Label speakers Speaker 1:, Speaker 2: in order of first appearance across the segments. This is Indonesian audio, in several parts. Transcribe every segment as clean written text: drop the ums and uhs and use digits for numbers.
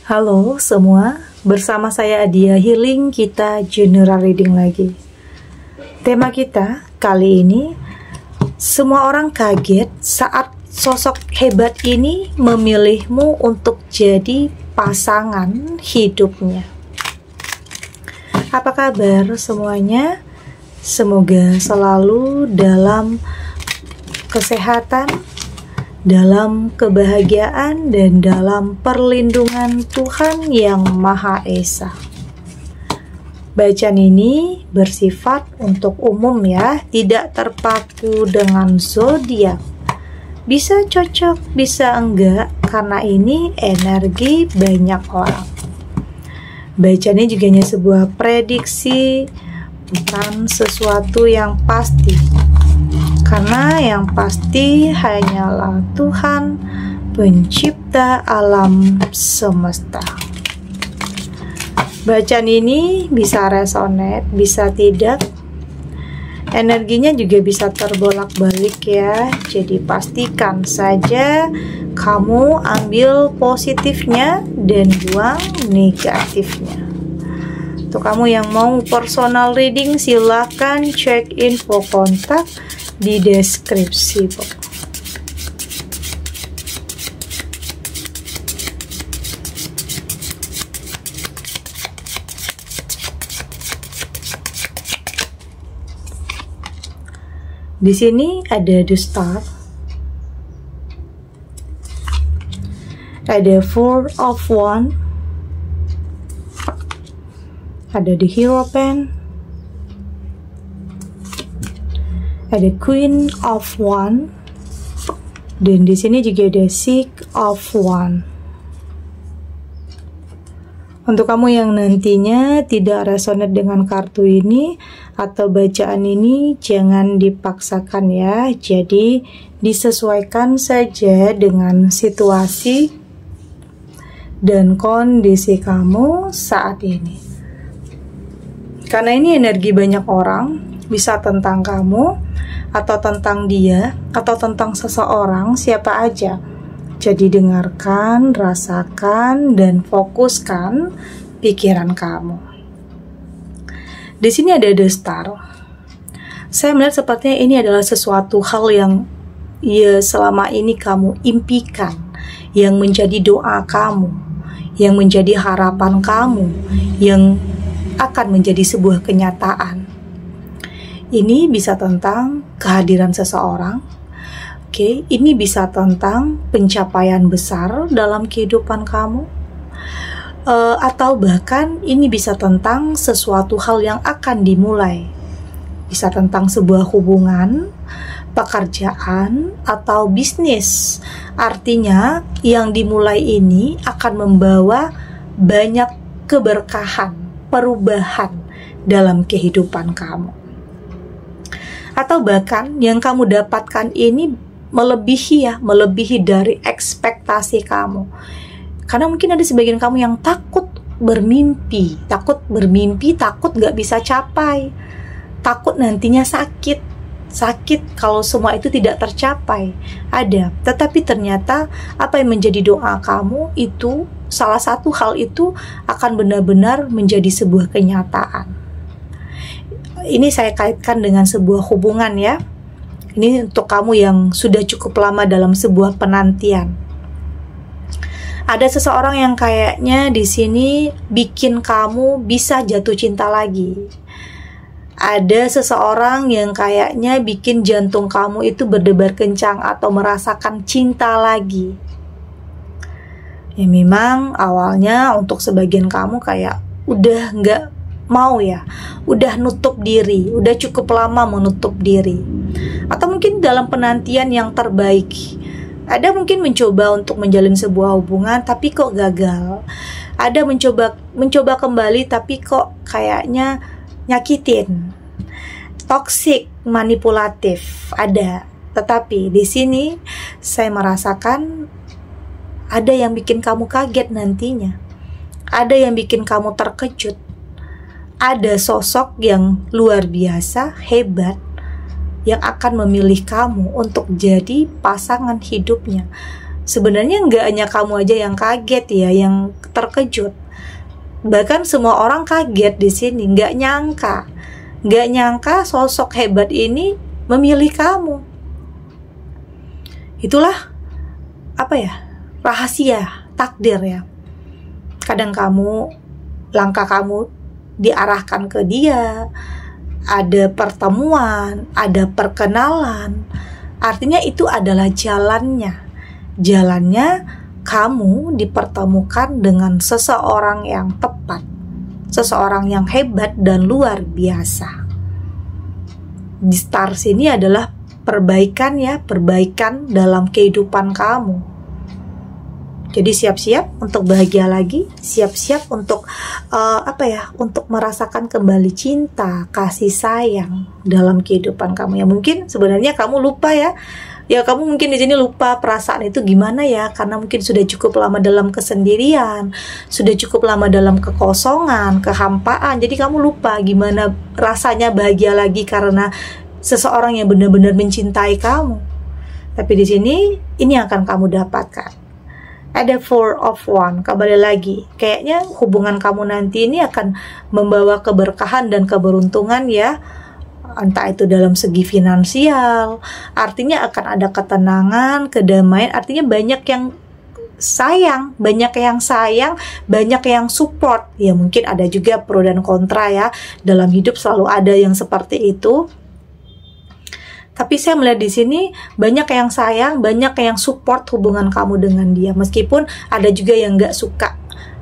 Speaker 1: Halo semua, bersama saya Adia Healing, kita general reading lagi. Tema kita kali ini, semua orang kaget saat sosok hebat ini memilihmu untuk jadi pasangan hidupnya. Apa kabar semuanya? Semoga selalu dalam kesehatan, dalam kebahagiaan, dan dalam perlindungan Tuhan yang Maha Esa. Bacaan ini bersifat untuk umum ya, tidak terpaku dengan zodiak. Bisa cocok, bisa enggak, karena ini energi banyak orang. Bacaan ini juga hanya sebuah prediksi, bukan sesuatu yang pasti. Karena yang pasti hanyalah Tuhan, pencipta alam semesta. Bacaan ini bisa resonate, bisa tidak. Energinya juga bisa terbolak-balik ya. Jadi pastikan saja kamu ambil positifnya dan buang negatifnya. Untuk kamu yang mau personal reading, silahkan cek info kontak di deskripsi box. Di sini ada the star, ada four of one, ada the hierophant, ada Queen of One, dan di sini juga ada Six of One. Untuk kamu yang nantinya tidak resonate dengan kartu ini atau bacaan ini, jangan dipaksakan ya. Jadi disesuaikan saja dengan situasi dan kondisi kamu saat ini. Karena ini energi banyak orang, bisa tentang kamu, atau tentang dia, atau tentang seseorang, siapa aja. Jadi dengarkan, rasakan, dan fokuskan pikiran kamu. Di sini ada the star. Saya melihat sepertinya ini adalah sesuatu hal yang ya selama ini kamu impikan, yang menjadi doa kamu, yang menjadi harapan kamu, yang akan menjadi sebuah kenyataan. Ini bisa tentang kehadiran seseorang. Oke, ini bisa tentang pencapaian besar dalam kehidupan kamu. Atau bahkan ini bisa tentang sesuatu hal yang akan dimulai. Bisa tentang sebuah hubungan, pekerjaan, atau bisnis. Artinya, yang dimulai ini akan membawa banyak keberkahan, perubahan dalam kehidupan kamu. Atau bahkan yang kamu dapatkan ini melebihi dari ekspektasi kamu. Karena mungkin ada sebagian kamu yang takut bermimpi, takut gak bisa capai, takut nantinya sakit kalau semua itu tidak tercapai. Ada, tetapi ternyata apa yang menjadi doa kamu itu, salah satu hal itu akan benar-benar menjadi sebuah kenyataan. Ini saya kaitkan dengan sebuah hubungan ya. Ini untuk kamu yang sudah cukup lama dalam sebuah penantian. Ada seseorang yang kayaknya di sini bikin kamu bisa jatuh cinta lagi. Ada seseorang yang kayaknya bikin jantung kamu itu berdebar kencang atau merasakan cinta lagi. Ya memang awalnya untuk sebagian kamu kayak udah nggak mau ya, udah nutup diri, udah cukup lama menutup diri. Atau mungkin dalam penantian yang terbaik, ada mungkin mencoba untuk menjalin sebuah hubungan tapi kok gagal. Ada mencoba kembali tapi kok kayaknya nyakitin, toksik, manipulatif. Ada, tetapi di sini saya merasakan ada yang bikin kamu kaget nantinya, ada yang bikin kamu terkejut. Ada sosok yang luar biasa, hebat, yang akan memilih kamu untuk jadi pasangan hidupnya. Sebenarnya nggak hanya kamu aja yang kaget ya, yang terkejut. Bahkan semua orang kaget di sini, nggak nyangka sosok hebat ini memilih kamu. Itulah rahasia takdir ya. Kadang langkah kamu diarahkan ke dia, ada pertemuan, ada perkenalan. Artinya itu adalah jalannya kamu dipertemukan dengan seseorang yang tepat, seseorang yang hebat dan luar biasa. Di stars ini adalah perbaikan dalam kehidupan kamu. Jadi siap-siap untuk bahagia lagi, siap-siap untuk untuk merasakan kembali cinta, kasih sayang dalam kehidupan kamu. Ya mungkin sebenarnya kamu lupa ya. Ya kamu mungkin di sini lupa perasaan itu gimana ya, karena mungkin sudah cukup lama dalam kesendirian, sudah cukup lama dalam kekosongan, kehampaan. Jadi kamu lupa gimana rasanya bahagia lagi karena seseorang yang benar-benar mencintai kamu. Tapi di sini ini yang akan kamu dapatkan. Ada 4 of Wands, kembali lagi. Kayaknya hubungan kamu nanti ini akan membawa keberkahan dan keberuntungan ya. Entah itu dalam segi finansial, artinya akan ada ketenangan, kedamaian, artinya banyak yang sayang, banyak yang support. Ya mungkin ada juga pro dan kontra ya, dalam hidup selalu ada yang seperti itu. Tapi saya melihat di sini banyak yang sayang, banyak yang support hubungan kamu dengan dia, meskipun ada juga yang nggak suka.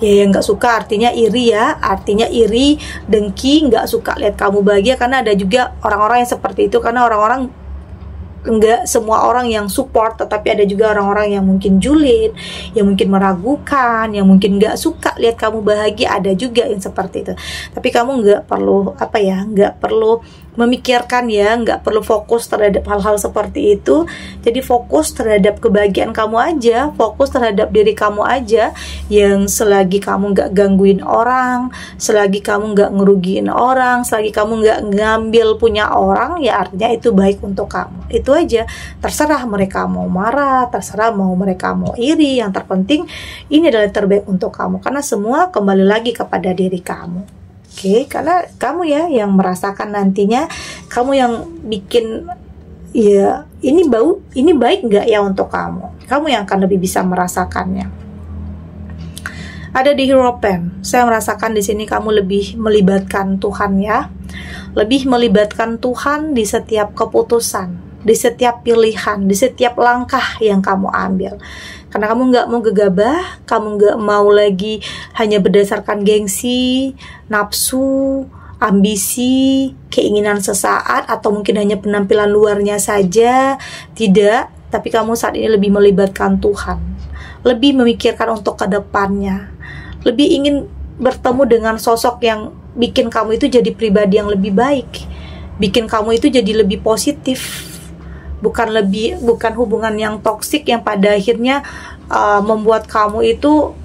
Speaker 1: Ya yang nggak suka artinya iri ya, artinya iri, dengki, nggak suka lihat kamu bahagia, karena ada juga orang-orang yang seperti itu, karena orang-orang nggak semua orang yang support, tetapi ada juga orang-orang yang mungkin julid, yang mungkin meragukan, yang mungkin nggak suka lihat kamu bahagia, ada juga yang seperti itu. Tapi kamu nggak perlu nggak perlu memikirkan ya, nggak perlu fokus terhadap hal-hal seperti itu. Jadi fokus terhadap kebahagiaan kamu aja, fokus terhadap diri kamu aja, yang selagi kamu nggak gangguin orang, selagi kamu nggak ngerugiin orang, selagi kamu nggak ngambil punya orang, ya artinya itu baik untuk kamu. Itu aja, terserah mereka mau marah, terserah mau mereka mau iri, yang terpenting ini adalah terbaik untuk kamu, karena semua kembali lagi kepada diri kamu. Oke, karena kamu ya yang merasakan nantinya, kamu yang bikin ya ini baik nggak ya untuk kamu yang akan lebih bisa merasakannya. Ada di Hierophant, saya merasakan di sini kamu lebih melibatkan Tuhan ya, lebih melibatkan Tuhan di setiap keputusan, di setiap pilihan, di setiap langkah yang kamu ambil. Karena kamu nggak mau gegabah, kamu nggak mau lagi hanya berdasarkan gengsi, nafsu, ambisi, keinginan sesaat, atau mungkin hanya penampilan luarnya saja. Tidak, tapi kamu saat ini lebih melibatkan Tuhan, lebih memikirkan untuk kedepannya, lebih ingin bertemu dengan sosok yang bikin kamu itu jadi pribadi yang lebih baik, bikin kamu itu jadi lebih positif. Bukan hubungan yang toksik yang pada akhirnya membuat kamu itu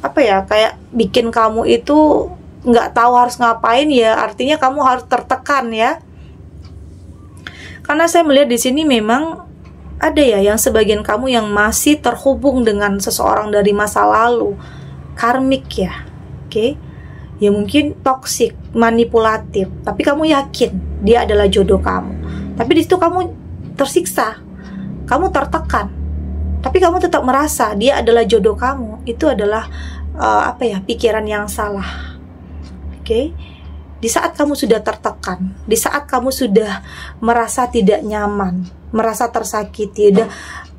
Speaker 1: kayak bikin kamu itu nggak tahu harus ngapain ya, artinya kamu harus tertekan ya. Karena saya melihat di sini memang ada ya yang sebagian kamu yang masih terhubung dengan seseorang dari masa lalu, karmik ya, oke? Ya mungkin toksik, manipulatif, tapi kamu yakin dia adalah jodoh kamu. Tapi di situ kamu tersiksa, kamu tertekan, tapi kamu tetap merasa dia adalah jodoh kamu. Itu adalah pikiran yang salah. Oke? Di saat kamu sudah tertekan, di saat kamu sudah merasa tidak nyaman, merasa tersakiti,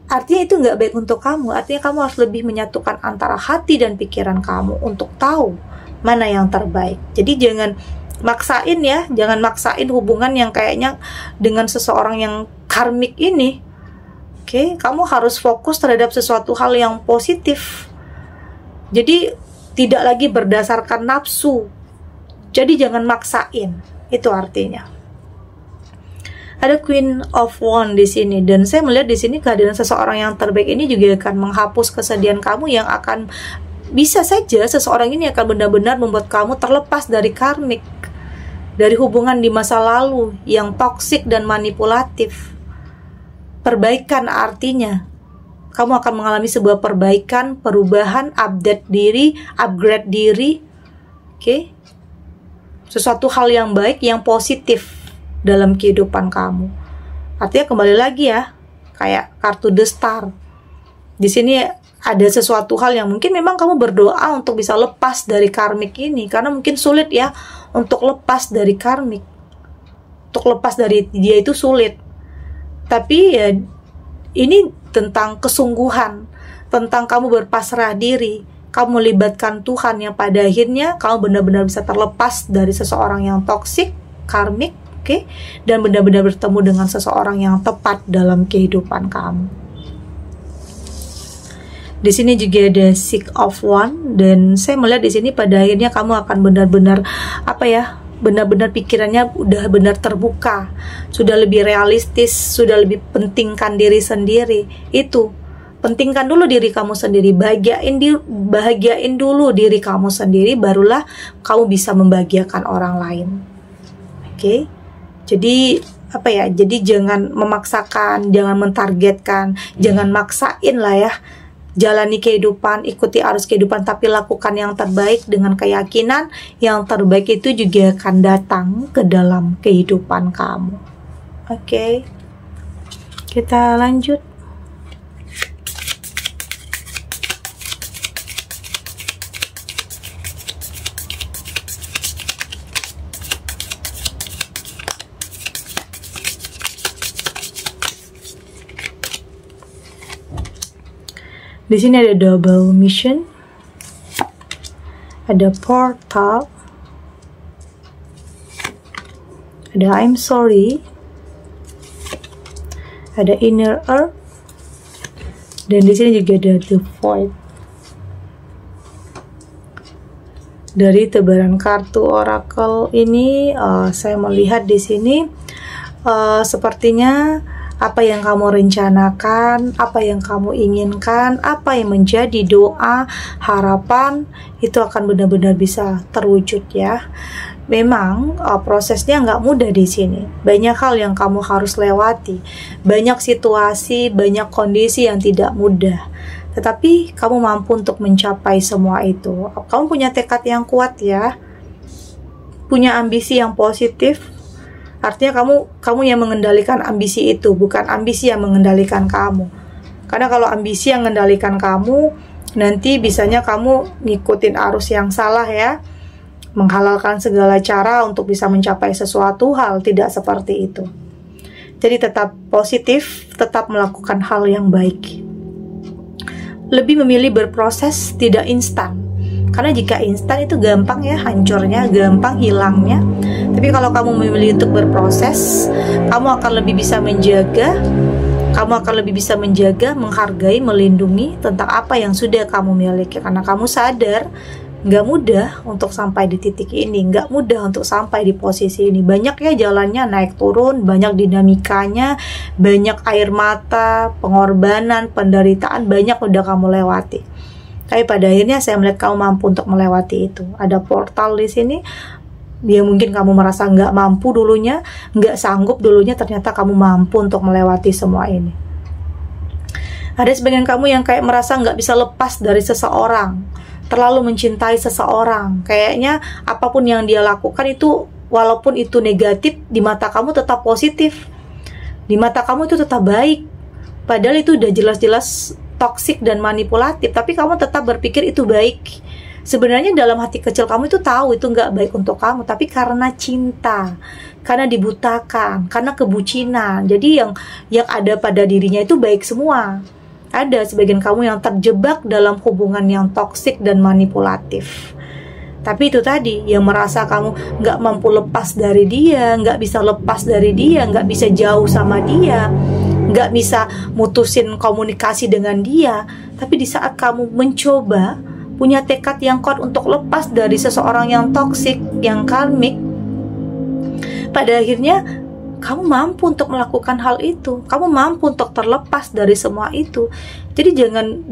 Speaker 1: artinya itu nggak baik untuk kamu. Artinya kamu harus lebih menyatukan antara hati dan pikiran kamu untuk tahu mana yang terbaik. Jadi jangan maksain ya, jangan maksain hubungan yang kayaknya dengan seseorang yang karmik ini. Oke, kamu harus fokus terhadap sesuatu hal yang positif. Jadi tidak lagi berdasarkan nafsu. Jadi jangan maksain. Itu artinya. Ada Queen of Wands di sini, dan saya melihat di sini kehadiran seseorang yang terbaik ini juga akan menghapus kesedihan kamu, yang akan bisa saja seseorang ini akan benar-benar membuat kamu terlepas dari karmik, dari hubungan di masa lalu yang toksik dan manipulatif. Perbaikan artinya kamu akan mengalami sebuah perbaikan, perubahan, upgrade diri, oke? Sesuatu hal yang baik, yang positif dalam kehidupan kamu. Artinya kembali lagi ya, kayak kartu The Star. Di sini ada sesuatu hal yang mungkin memang kamu berdoa untuk bisa lepas dari karmik ini, karena mungkin sulit ya untuk lepas dari karmik. Untuk lepas dari dia itu sulit. Tapi ya ini tentang kesungguhan, tentang kamu berpasrah diri, kamu melibatkan Tuhan yang pada akhirnya kamu benar-benar bisa terlepas dari seseorang yang toksik, karmik, oke? Dan benar-benar bertemu dengan seseorang yang tepat dalam kehidupan kamu. Di sini juga ada Six of Wands, dan saya melihat di sini pada akhirnya kamu akan benar-benar benar-benar pikirannya udah benar terbuka, sudah lebih realistis, sudah lebih pentingkan diri sendiri. Itu, pentingkan dulu diri kamu sendiri, bahagiain dulu diri kamu sendiri, barulah kamu bisa membahagiakan orang lain. Oke? Jadi jadi jangan memaksakan, jangan mentargetkan, jangan maksain lah ya. Jalani kehidupan, ikuti arus kehidupan, tapi lakukan yang terbaik dengan keyakinan yang terbaik itu juga akan datang ke dalam kehidupan kamu. Oke, kita lanjut. Di sini ada double mission, ada portal, ada I'm sorry, ada inner earth, dan di sini juga ada the void. Dari tebaran kartu oracle ini, saya melihat di sini sepertinya apa yang kamu rencanakan, apa yang kamu inginkan, apa yang menjadi doa, harapan, itu akan benar-benar bisa terwujud ya. Memang prosesnya nggak mudah di sini. Banyak hal yang kamu harus lewati, banyak situasi, banyak kondisi yang tidak mudah. Tetapi kamu mampu untuk mencapai semua itu. Kamu punya tekad yang kuat ya, punya ambisi yang positif. Artinya kamu yang mengendalikan ambisi itu, bukan ambisi yang mengendalikan kamu. Karena kalau ambisi yang mengendalikan kamu, nanti bisanya kamu ngikutin arus yang salah ya, menghalalkan segala cara untuk bisa mencapai sesuatu hal. Tidak seperti itu. Jadi tetap positif, tetap melakukan hal yang baik. Lebih memilih berproses, tidak instan. Karena jika instan itu gampang ya hancurnya, gampang hilangnya. Tapi kalau kamu memilih untuk berproses, kamu akan lebih bisa menjaga, menghargai, melindungi tentang apa yang sudah kamu miliki. Karena kamu sadar, nggak mudah untuk sampai di titik ini, nggak mudah untuk sampai di posisi ini. Banyak ya jalannya, naik turun, banyak dinamikanya, banyak air mata, pengorbanan, penderitaan, banyak udah kamu lewati. Tapi pada akhirnya saya melihat kamu mampu untuk melewati itu. Ada portal di sini. Dia mungkin kamu merasa nggak mampu dulunya, nggak sanggup dulunya, ternyata kamu mampu untuk melewati semua ini. Ada sebagian kamu yang kayak merasa nggak bisa lepas dari seseorang, terlalu mencintai seseorang. Kayaknya apapun yang dia lakukan itu, walaupun itu negatif, di mata kamu tetap positif. Di mata kamu itu tetap baik. Padahal itu udah jelas-jelas toksik dan manipulatif, tapi kamu tetap berpikir itu baik. Sebenarnya dalam hati kecil kamu itu tahu itu nggak baik untuk kamu, tapi karena cinta, karena dibutakan, karena kebucinan, jadi yang ada pada dirinya itu baik semua. Ada sebagian kamu yang terjebak dalam hubungan yang toksik dan manipulatif. Tapi itu tadi, yang merasa kamu nggak mampu lepas dari dia, nggak bisa lepas dari dia, nggak bisa jauh sama dia, nggak bisa mutusin komunikasi dengan dia. Tapi di saat kamu mencoba, punya tekad yang kuat untuk lepas dari seseorang yang toksik, yang karmik, pada akhirnya kamu mampu untuk melakukan hal itu. Kamu mampu untuk terlepas dari semua itu. Jadi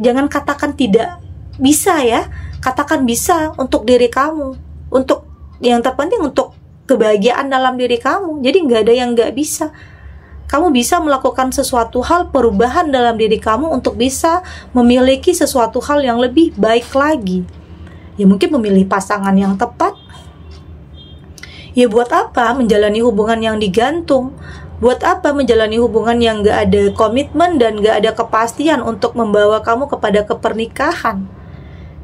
Speaker 1: jangan katakan tidak bisa ya. Katakan bisa untuk diri kamu. Untuk yang terpenting untuk kebahagiaan dalam diri kamu. Jadi nggak ada yang nggak bisa. kamu bisa melakukan sesuatu hal perubahan dalam diri kamu untuk bisa memiliki sesuatu hal yang lebih baik lagi. Ya mungkin memilih pasangan yang tepat. Ya buat apa menjalani hubungan yang digantung? Buat apa menjalani hubungan yang gak ada komitmen dan gak ada kepastian untuk membawa kamu kepada kepernikahan?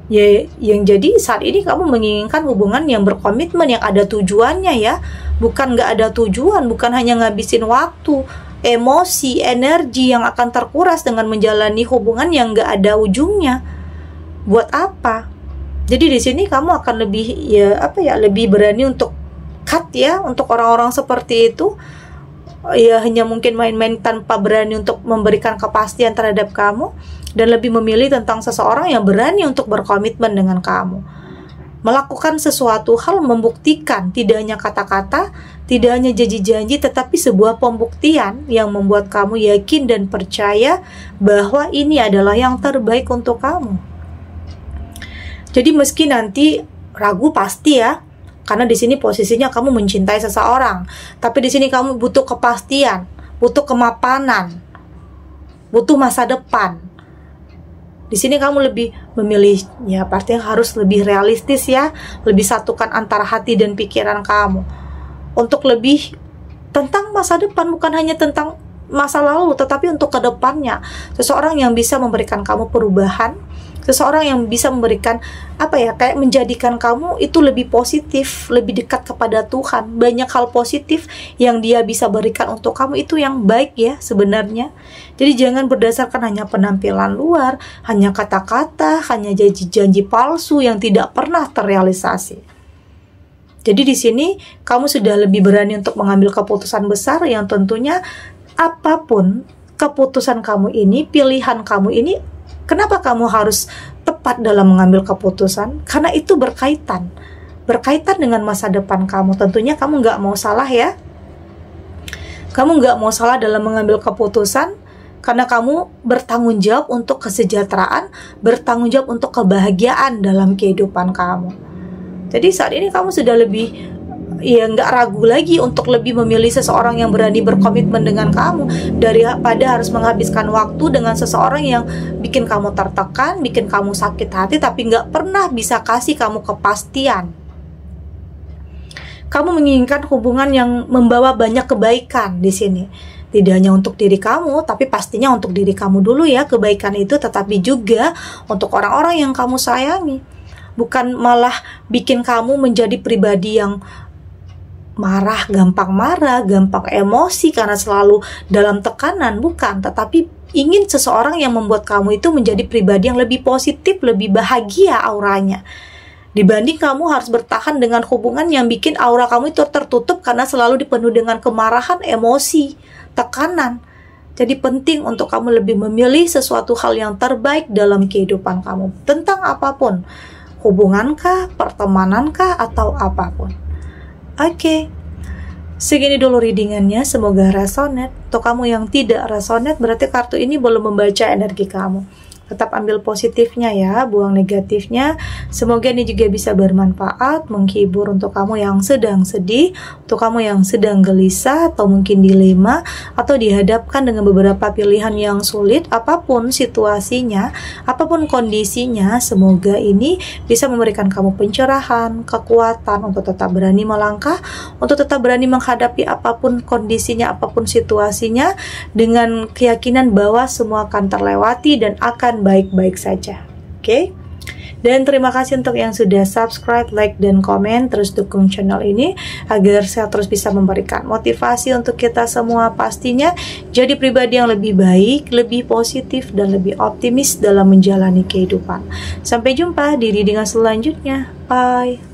Speaker 1: Ya, yang jadi saat ini kamu menginginkan hubungan yang berkomitmen, yang ada tujuannya ya. Bukan gak ada tujuan, bukan hanya ngabisin waktu, emosi, energi yang akan terkuras dengan menjalani hubungan yang gak ada ujungnya. Buat apa? Jadi di sini kamu akan lebih lebih berani untuk cut ya, untuk orang-orang seperti itu. Ya hanya mungkin main-main tanpa berani untuk memberikan kepastian terhadap kamu, dan lebih memilih tentang seseorang yang berani untuk berkomitmen dengan kamu. Melakukan sesuatu hal membuktikan, tidak hanya kata-kata, tidak hanya janji-janji, tetapi sebuah pembuktian yang membuat kamu yakin dan percaya bahwa ini adalah yang terbaik untuk kamu. Jadi meski nanti ragu pasti ya, karena di sini posisinya kamu mencintai seseorang, tapi di sini kamu butuh kepastian, butuh kemapanan, butuh masa depan. Di sini kamu lebih memilih, ya pastinya harus lebih realistis ya, lebih satukan antara hati dan pikiran kamu untuk lebih tentang masa depan, bukan hanya tentang masa lalu, tetapi untuk kedepannya. Seseorang yang bisa memberikan kamu perubahan, seseorang yang bisa memberikan kayak menjadikan kamu itu lebih positif, lebih dekat kepada Tuhan. Banyak hal positif yang dia bisa berikan untuk kamu, itu yang baik ya sebenarnya. Jadi jangan berdasarkan hanya penampilan luar, hanya kata-kata, hanya janji-janji palsu yang tidak pernah terrealisasi. Jadi di sini kamu sudah lebih berani untuk mengambil keputusan besar yang tentunya apapun keputusan kamu ini, pilihan kamu ini, kenapa kamu harus tepat dalam mengambil keputusan? Karena itu berkaitan dengan masa depan kamu. Tentunya kamu nggak mau salah ya. Kamu nggak mau salah dalam mengambil keputusan, karena kamu bertanggung jawab untuk kesejahteraan, bertanggung jawab untuk kebahagiaan dalam kehidupan kamu. Jadi saat ini kamu sudah lebih nggak ragu lagi untuk lebih memilih seseorang yang berani berkomitmen dengan kamu, daripada harus menghabiskan waktu dengan seseorang yang bikin kamu tertekan, bikin kamu sakit hati, tapi nggak pernah bisa kasih kamu kepastian. Kamu menginginkan hubungan yang membawa banyak kebaikan di sini. Tidak hanya untuk diri kamu, tapi pastinya untuk diri kamu dulu ya kebaikan itu, tetapi juga untuk orang-orang yang kamu sayangi. Bukan malah bikin kamu menjadi pribadi yang gampang marah, gampang emosi karena selalu dalam tekanan, bukan, tetapi ingin seseorang yang membuat kamu itu menjadi pribadi yang lebih positif, lebih bahagia auranya, dibanding kamu harus bertahan dengan hubungan yang bikin aura kamu itu tertutup karena selalu dipenuhi dengan kemarahan, emosi, tekanan. Jadi penting untuk kamu lebih memilih sesuatu hal yang terbaik dalam kehidupan kamu, tentang apapun, hubungankah, pertemanankah, atau apapun. Oke, segini dulu readingannya, semoga resonate. Untuk kamu yang tidak resonate, berarti kartu ini belum membaca energi kamu. Tetap ambil positifnya ya, buang negatifnya. Semoga ini juga bisa bermanfaat, menghibur untuk kamu yang sedang sedih, untuk kamu yang sedang gelisah, atau mungkin dilema, atau dihadapkan dengan beberapa pilihan yang sulit. Apapun situasinya, apapun kondisinya, semoga ini bisa memberikan kamu pencerahan, kekuatan untuk tetap berani melangkah, untuk tetap berani menghadapi apapun kondisinya, apapun situasinya, dengan keyakinan bahwa semua akan terlewati dan akan baik-baik saja. Oke? Dan terima kasih untuk yang sudah subscribe, like, dan komen. Terus dukung channel ini agar saya terus bisa memberikan motivasi untuk kita semua, pastinya jadi pribadi yang lebih baik, lebih positif, dan lebih optimis dalam menjalani kehidupan. Sampai jumpa di readingan selanjutnya. Bye.